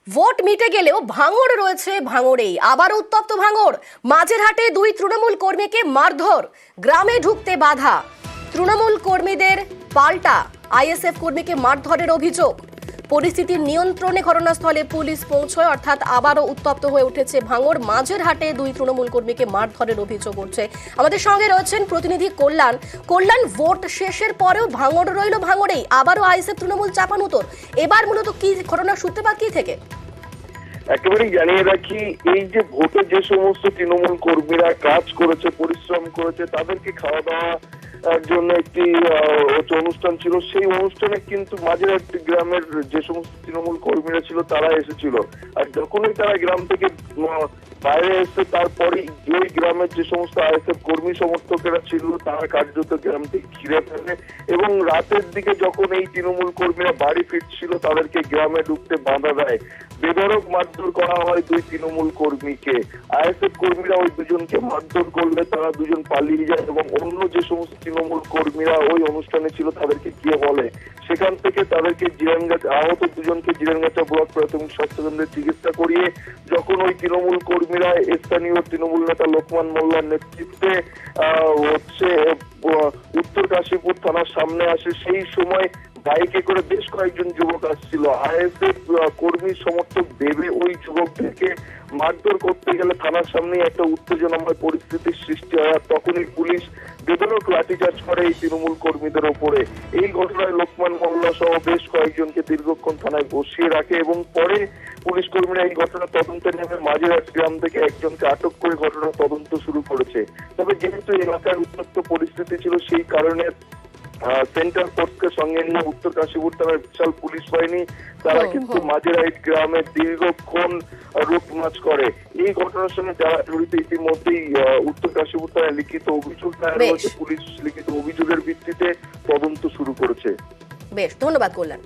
Vote মিটে গেলেও ভাঙড় রয়েছে ভাঙড়েই। আবার উত্তপ্ত ভাঙড়। মাঝেরহাটে দুই তৃণমূল কর্মীকে মারধর, গ্রামে ঢুকতে বাধা। তৃণমূল কর্মীদের পাল্টা আইএসএফ কর্মীকে মারধরের অভিযোগ। পরিস্থিতির নিয়ন্ত্রণে ঘটনাস্থলে পুলিশ পৌঁছয়, অর্থাৎ আবারও উত্তপ্ত হয়ে উঠেছে ভাঙড়। মাঝেরহাটে দুই তৃণমূল কর্মীকে মারধরের অভিযোগ উঠছে। আমাদের সঙ্গে রয়েছেন প্রতিনিধি কল্যাণ। ভোট শেষের পরেও ভাঙড় রইল ভাঙড়েই, আবারও আইএসএফ তৃণমূল চাপানুতোর। এবার মূলত কি ঘটনার সূত্রপাত কি থেকে? একেবারেই জানিয়ে রাখি, এই যে ভোটে যে সমস্ত তৃণমূল কর্মীরা কাজ করেছে, পরিশ্রম করেছে, তাদেরকে খাওয়া দাওয়া জন্য একটি অনুষ্ঠান ছিল। সেই অনুষ্ঠানে কিন্তু মাঝেরহাট গ্রামের যে সমস্ত তৃণমূল কর্মীরা ছিল তারা এসেছিল। আর যখনই তারা গ্রাম থেকে বাইরে এসে তারপরেই ওই গ্রামের যে সমস্ত আইএসএফ কর্মী সমর্থকেরা ছিল তারা কার্যত গ্রামটি ঘিরে ফেলে এবং রাতের দিকে যখন এই তৃণমূল কর্মীরা বাড়ি ফিরছিল তাদেরকে গ্রামে ঢুকতে বাধা দেয়। বেধড়ক মারধর করা হয় দুই তৃণমূল কর্মীকে। আইএসএফ কর্মীরা ওই দুজনকে মারধর করলে তারা দুজন পালিয়ে যায় এবং অন্য যে সমস্ত তৃণমূল কর্মীরা ওই অনুষ্ঠানে ছিল তাদেরকে গিয়ে বলে। সেখান থেকে তাদেরকে আহত দুজনকে জিরানগাছা ব্লক প্রাথমিক স্বাস্থ্যকেন্দ্রে চিকিৎসা করিয়ে যখন ওই তৃণমূল কর্মীরা স্থানীয় তৃণমূল নেতা লোকমান মোল্লার নেতৃত্বে উত্তর কাশীপুর থানার সামনে আসে, সেই সময় বাইকে করে বেশ কয়েকজন যুবক আসছিল। আইএসএফ কর্মী সমর্থক ভেবে ওই যুবকদেরকে মারধর করতে গেলে থানার সামনে একটা উত্তেজনাময় পরিস্থিতির সৃষ্টি হয়। আর তখনই পুলিশ বেধড়ক লাঠিচার্জ করে এই তৃণমূল কর্মীদের ওপরে। এই ঘটনায় লোকমান মোল্লা সহ বেশ কয়েকজনকে দীর্ঘক্ষণ থানায় বসিয়ে রাখে এবং পরে পুলিশ কর্মীরা এই ঘটনা তদন্তে নেমে মাঝেরহাট গ্রাম থেকে একজনকে আটক করে ঘটনার তদন্ত শুরু করেছে। তবে যেহেতু এলাকার উত্তপ্ত পরিস্থিতি ছিল, সেই কারণে সেন্ট্রাল ফোর্সকে সঙ্গে নিয়ে উত্তর কাশীপুর থানার বিশাল পুলিশ বাহিনী তারা কিন্তু মাঝেরহাট গ্রামে দীর্ঘক্ষণ রুট মার্চ করে। এই ঘটনার সঙ্গে যারা জড়িত ইতিমধ্যেই উত্তর কাশীপুর থানায় লিখিত অভিযোগ দায়ের হয়েছে। পুলিশ লিখিত অভিযোগের ভিত্তিতে তদন্ত শুরু করেছে। বেশ, ধন্যবাদ কল্যাণ।